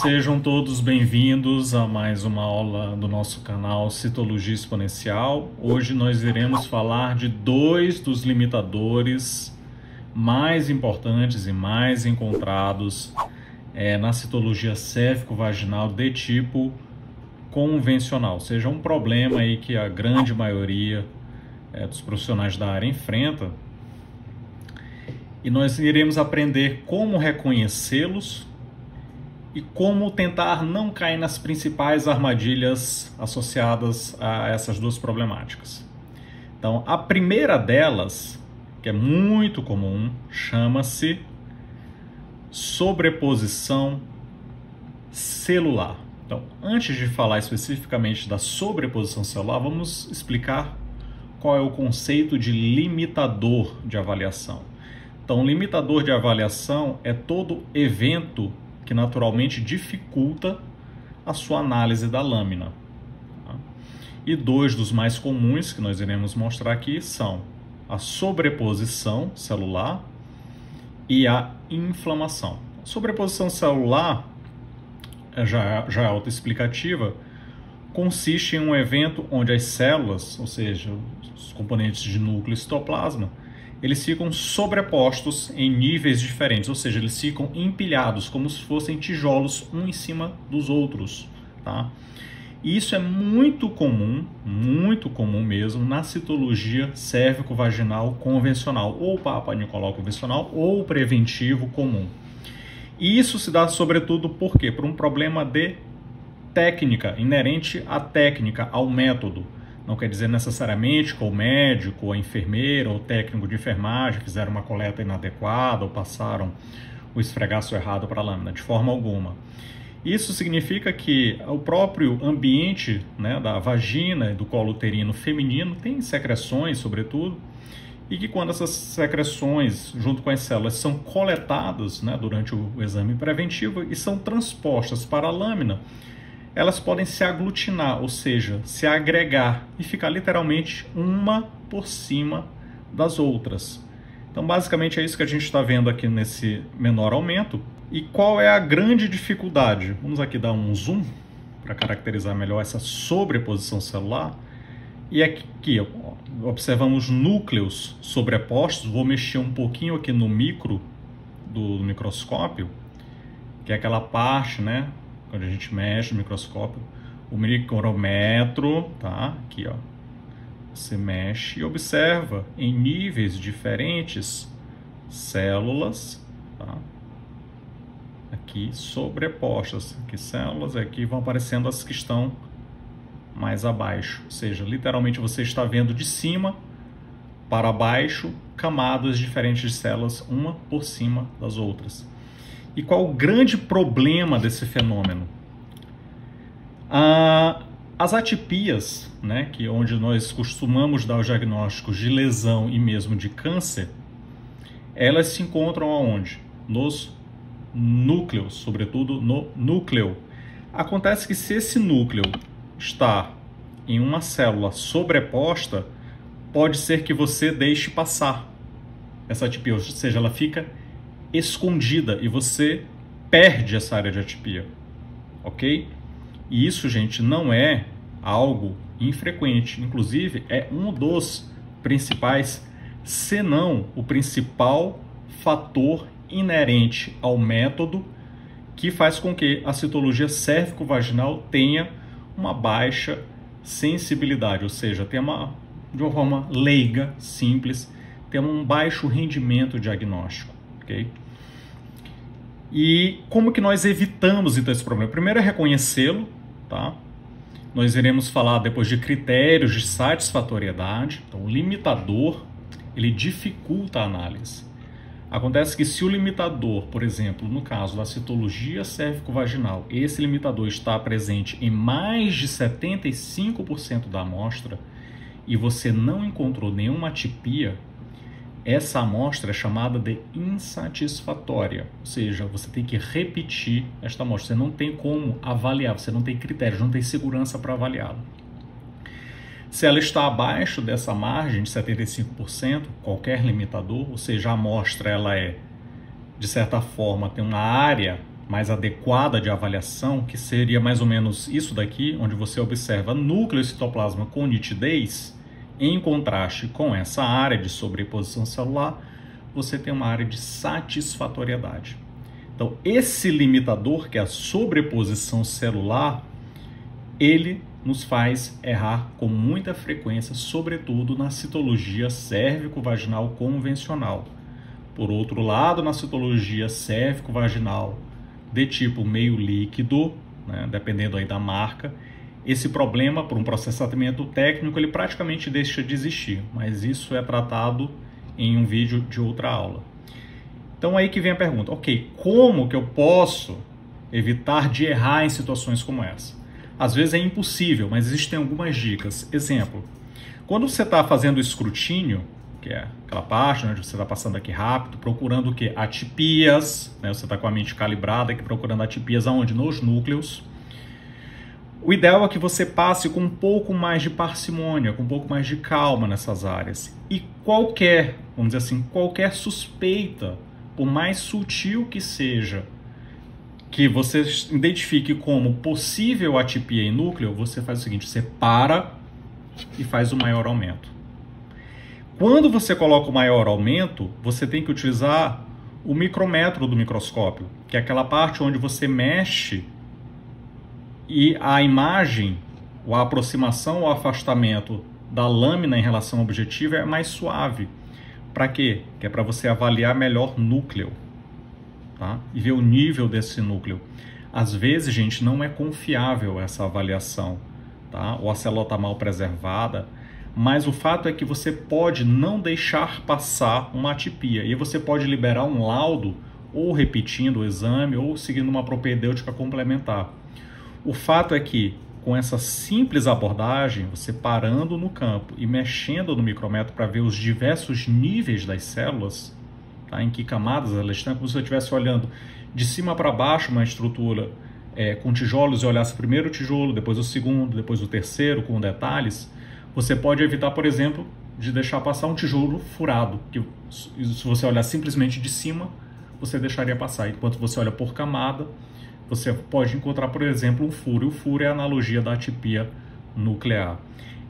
sejam todos bem-vindos a mais uma aula do nosso canal Citologia Exponencial. Hoje nós iremos falar de dois dos limitadores mais importantes e mais encontrados na citologia cérvico-vaginal de tipo convencional, ou seja, um problema aí que a grande maioria dos profissionais da área enfrenta. E nós iremos aprender como reconhecê-los e como tentar não cair nas principais armadilhas associadas a essas duas problemáticas. Então, a primeira delas, que é muito comum, chama-se sobreposição celular. Então, antes de falar especificamente da sobreposição celular, vamos explicar qual é o conceito de limitador de avaliação. Então, o limitador de avaliação é todo evento que naturalmente dificulta a sua análise da lâmina. E dois dos mais comuns que nós iremos mostrar aqui são a sobreposição celular e a inflamação. A sobreposição celular já é autoexplicativa, consiste em um evento onde as células, ou seja, os componentes de núcleo e citoplasma, eles ficam sobrepostos em níveis diferentes, ou seja, eles ficam empilhados como se fossem tijolos um em cima dos outros, tá? E isso é muito comum mesmo na citologia cérvico-vaginal convencional, ou papa-nicolau convencional, ou preventivo comum. E isso se dá sobretudo por quê? Por um problema de técnica, inerente à técnica, ao método. Não quer dizer necessariamente que o médico, ou a enfermeira, ou o técnico de enfermagem fizeram uma coleta inadequada ou passaram o esfregaço errado para a lâmina, de forma alguma. Isso significa que o próprio ambiente, né, da vagina e do colo uterino feminino tem secreções, sobretudo, e que quando essas secreções, junto com as células, são coletadas, né, durante o exame preventivo e são transpostas para a lâmina, elas podem se aglutinar, ou seja, se agregar e ficar literalmente uma por cima das outras. Então, basicamente é isso que a gente está vendo aqui nesse menor aumento. E qual é a grande dificuldade? Vamos aqui dar um zoom para caracterizar melhor essa sobreposição celular. E aqui observamos núcleos sobrepostos. Vou mexer um pouquinho aqui no micro do microscópio, que é aquela parte, né? Quando a gente mexe no microscópio, o micrômetro, tá? Aqui, ó. Você mexe e observa em níveis diferentes células, tá? Aqui sobrepostas. Aqui células, aqui vão aparecendo as que estão mais abaixo. Ou seja, literalmente você está vendo de cima para baixo camadas diferentes de células, uma por cima das outras. E qual o grande problema desse fenômeno? As atipias, né, onde nós costumamos dar os diagnósticos de lesão e mesmo de câncer, elas se encontram aonde? Nos núcleos, sobretudo no núcleo. Acontece que se esse núcleo está em uma célula sobreposta, pode ser que você deixe passar essa atipia, ou seja, ela fica escondida e você perde essa área de atipia, ok? E isso, gente, não é algo infrequente, inclusive é um dos principais, se não o principal fator inerente ao método que faz com que a citologia cérvico-vaginal tenha uma baixa sensibilidade, ou seja, tem de uma forma leiga, simples, tem um baixo rendimento diagnóstico. Okay? E como que nós evitamos então esse problema? Primeiro é reconhecê-lo, tá? Nós iremos falar depois de critérios de satisfatoriedade. Então, o limitador, ele dificulta a análise. Acontece que se o limitador, por exemplo, no caso da citologia cérvico-vaginal, esse limitador está presente em mais de 75% da amostra e você não encontrou nenhuma atipia, essa amostra é chamada de insatisfatória, ou seja, você tem que repetir esta amostra, você não tem como avaliar, você não tem critérios, não tem segurança para avaliá-la. Se ela está abaixo dessa margem de 75%, qualquer limitador, ou seja, a amostra ela de certa forma, tem uma área mais adequada de avaliação, que seria mais ou menos isso daqui, onde você observa núcleo e citoplasma com nitidez, em contraste com essa área de sobreposição celular, você tem uma área de satisfatoriedade. Então, esse limitador, que é a sobreposição celular, ele nos faz errar com muita frequência, sobretudo na citologia cérvico-vaginal convencional. Por outro lado, na citologia cérvico-vaginal de tipo meio líquido, né, dependendo aí da marca, esse problema, por um processamento técnico, ele praticamente deixa de existir, mas isso é tratado em um vídeo de outra aula. Então aí que vem a pergunta, ok, como que eu posso evitar de errar em situações como essa? Às vezes é impossível, mas existem algumas dicas. Exemplo, quando você está fazendo o escrutínio, que é aquela parte onde você está passando aqui rápido, procurando o quê? Atipias, né? Você está com a mente calibrada aqui procurando atipias aonde? Nos núcleos. O ideal é que você passe com um pouco mais de parcimônia, com um pouco mais de calma nessas áreas. E qualquer, vamos dizer assim, qualquer suspeita, por mais sutil que seja, que você identifique como possível atipia em núcleo, você faz o seguinte, você para e faz o maior aumento. Quando você coloca o maior aumento, você tem que utilizar o micrômetro do microscópio, que é aquela parte onde você mexe e a imagem, ou a aproximação ou afastamento da lâmina em relação ao objetivo é mais suave. Para quê? Que é para você avaliar melhor núcleo. Tá? E ver o nível desse núcleo. Às vezes, gente, não é confiável essa avaliação, tá? Ou a célula está mal preservada, mas o fato é que você pode não deixar passar uma atipia, e você pode liberar um laudo, ou repetindo o exame, ou seguindo uma propedêutica complementar. O fato é que, com essa simples abordagem, você parando no campo e mexendo no micrômetro para ver os diversos níveis das células, tá? Em que camadas elas estão, como se você estivesse olhando de cima para baixo uma estrutura com tijolos e olhasse primeiro o tijolo, depois o segundo, depois o terceiro com detalhes, você pode evitar, por exemplo, de deixar passar um tijolo furado, que se você olhar simplesmente de cima, você deixaria passar. Enquanto você olha por camada, você pode encontrar, por exemplo, um furo. E o furo é a analogia da atipia nuclear.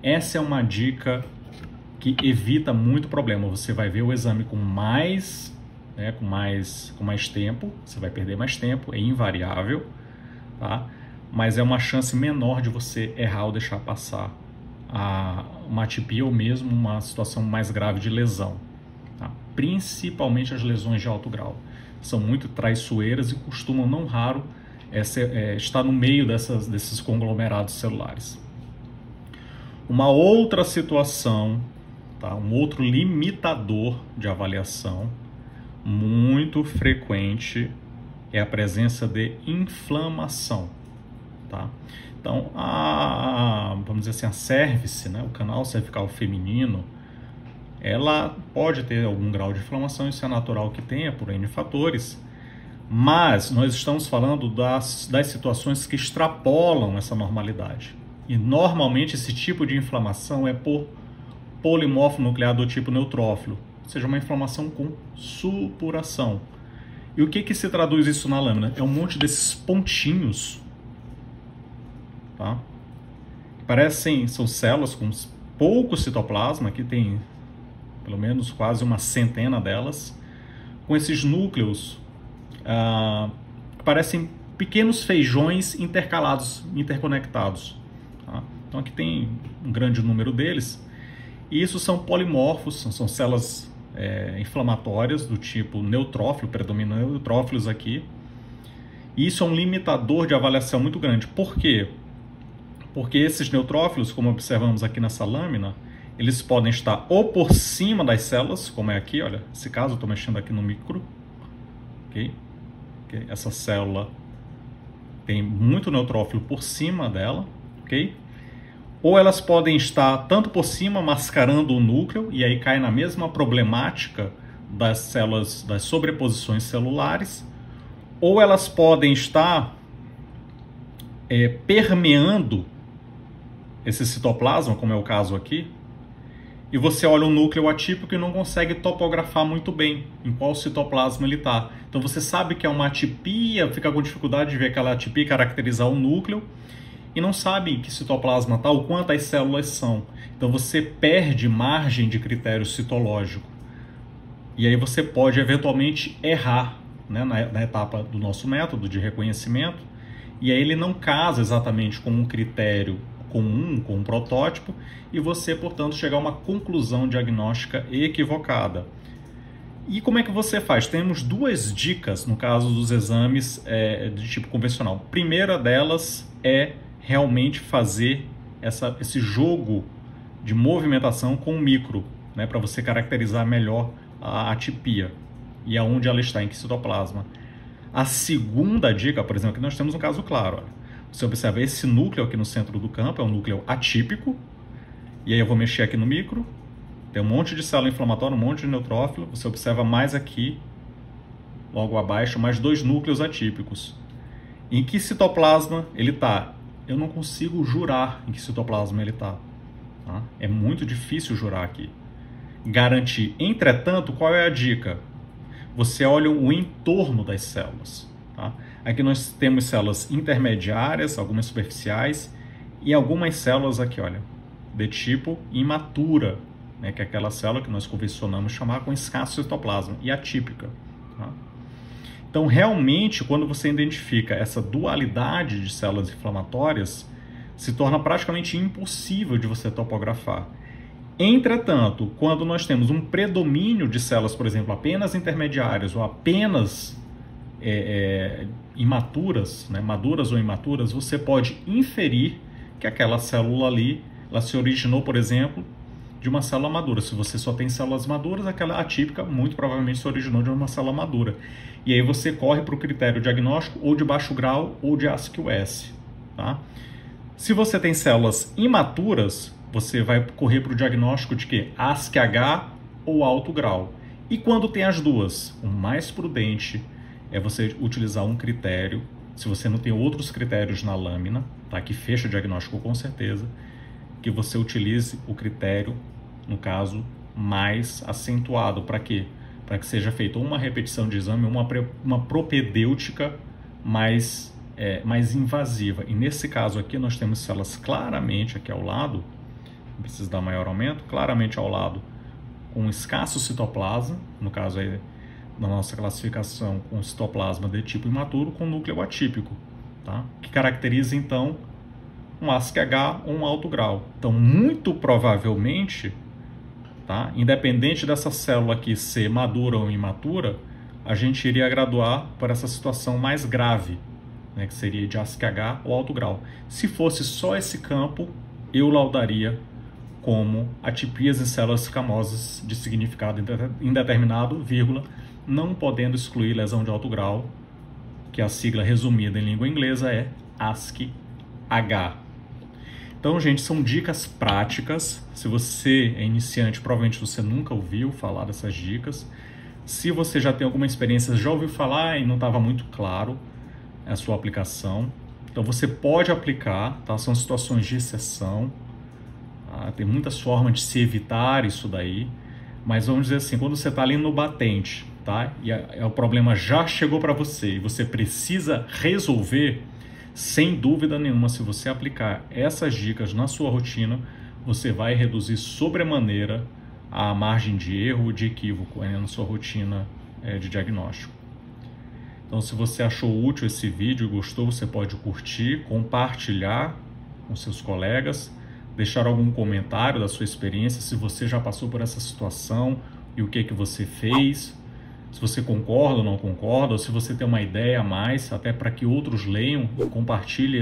Essa é uma dica que evita muito problema. Você vai ver o exame com mais tempo, você vai perder mais tempo, é invariável, tá? Mas é uma chance menor de você errar ou deixar passar uma atipia ou mesmo uma situação mais grave de lesão, tá? Principalmente as lesões de alto grau. São muito traiçoeiras e costumam, não raro, estar no meio desses conglomerados celulares. Uma outra situação, tá? Um outro limitador de avaliação muito frequente é a presença de inflamação, tá? Então, vamos dizer assim, a cérvice, né? O canal cervical feminino, ela pode ter algum grau de inflamação, isso é natural que tenha, por N fatores, mas nós estamos falando das situações que extrapolam essa normalidade. E normalmente esse tipo de inflamação é por polimorfo nuclear do tipo neutrófilo, ou seja, uma inflamação com supuração. E o que se traduz isso na lâmina? É um monte desses pontinhos, tá? São células com pouco citoplasma, que tem pelo menos quase uma centena delas, com esses núcleos parecem pequenos feijões interconectados. Tá? Então aqui tem um grande número deles, e isso são polimorfos, são células inflamatórias do tipo neutrófilo, predominam neutrófilos aqui, e isso é um limitador de avaliação muito grande. Por quê? Porque esses neutrófilos, como observamos aqui nessa lâmina, eles podem estar ou por cima das células, como é aqui, olha, nesse caso eu estou mexendo aqui no micro, ok? Essa célula tem muito neutrófilo por cima dela, ok? Ou elas podem estar tanto por cima, mascarando o núcleo, e aí cai na mesma problemática das células, das sobreposições celulares, ou elas podem estar permeando esse citoplasma, como é o caso aqui, e você olha um núcleo atípico e não consegue topografar muito bem em qual citoplasma ele está. Então você sabe que é uma atipia, fica com dificuldade de ver aquela atipia e caracterizar o núcleo, e não sabe em que citoplasma está, o quanto as células são. Então você perde margem de critério citológico. E aí você pode eventualmente errar, né, na etapa do nosso método de reconhecimento, e aí ele não casa exatamente com um critério comum, com um protótipo, e você, portanto, chegar a uma conclusão diagnóstica equivocada. E como é que você faz? Temos duas dicas no caso dos exames de tipo convencional. A primeira delas é realmente fazer esse jogo de movimentação com o micro, né, para você caracterizar melhor a atipia e aonde ela está, em que citoplasma. A segunda dica, por exemplo, que nós temos um caso claro. Olha, você observa esse núcleo aqui no centro do campo, é um núcleo atípico, e aí eu vou mexer aqui no micro, tem um monte de célula inflamatória, um monte de neutrófilo, você observa mais aqui, logo abaixo, mais dois núcleos atípicos. Em que citoplasma ele está? Eu não consigo jurar em que citoplasma ele está. Tá? É muito difícil jurar aqui. Garantir. Entretanto, qual é a dica? Você olha o entorno das células. Tá? Aqui nós temos células intermediárias, algumas superficiais, e algumas células aqui, olha, de tipo imatura, né, que é aquela célula que nós convencionamos chamar com escasso citoplasma, e atípica. Tá? Então, realmente, quando você identifica essa dualidade de células inflamatórias, se torna praticamente impossível de você topografar. Entretanto, quando nós temos um predomínio de células, por exemplo, apenas intermediárias ou apenas imaturas, né, maduras ou imaturas, você pode inferir que aquela célula ali, ela se originou, por exemplo, de uma célula madura. Se você só tem células maduras, aquela atípica muito provavelmente se originou de uma célula madura. E aí você corre para o critério diagnóstico ou de baixo grau ou de ASCII-US. Tá? Se você tem células imaturas, você vai correr para o diagnóstico de quê? ASCII-H ou alto grau. E quando tem as duas, o mais prudente é você utilizar um critério, se você não tem outros critérios na lâmina, tá? Que fecha o diagnóstico com certeza, que você utilize o critério, no caso, mais acentuado. Para quê? Para que seja feita uma repetição de exame, uma propedêutica mais invasiva. E nesse caso aqui nós temos células claramente aqui ao lado, não precisa dar maior aumento, claramente ao lado com escasso citoplasma, no caso aí na nossa classificação com citoplasma de tipo imaturo, com núcleo atípico, tá? Que caracteriza então um ASCII-H ou um alto grau. Então, muito provavelmente, tá? Independente dessa célula aqui ser madura ou imatura, a gente iria graduar para essa situação mais grave, né? Que seria de ASCII-H ou alto grau. Se fosse só esse campo, eu laudaria como atipias em células escamosas de significado indeterminado, vírgula, não podendo excluir lesão de alto grau, que a sigla resumida em língua inglesa é ASCII-H. Então, gente, são dicas práticas. Se você é iniciante, provavelmente você nunca ouviu falar dessas dicas. Se você já tem alguma experiência, já ouviu falar e não estava muito claro a sua aplicação, então você pode aplicar, tá? São situações de exceção. Tem muitas formas de se evitar isso daí, mas vamos dizer assim, quando você está ali no batente, tá? E o problema já chegou para você e você precisa resolver, sem dúvida nenhuma, se você aplicar essas dicas na sua rotina, você vai reduzir sobremaneira a margem de erro, de equívoco na sua rotina de diagnóstico. Então, se você achou útil esse vídeo e gostou, você pode curtir, compartilhar com seus colegas, deixar algum comentário da sua experiência, se você já passou por essa situação e o que você fez, se você concorda ou não concorda, ou se você tem uma ideia a mais, até para que outros leiam e compartilhem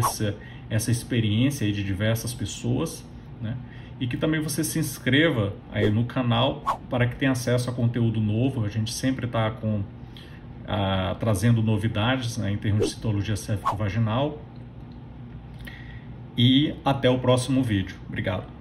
essa experiência aí de diversas pessoas, né? E que também você se inscreva aí no canal para que tenha acesso a conteúdo novo. A gente sempre está trazendo novidades, né, em termos de citologia céfico-vaginal. E até o próximo vídeo. Obrigado.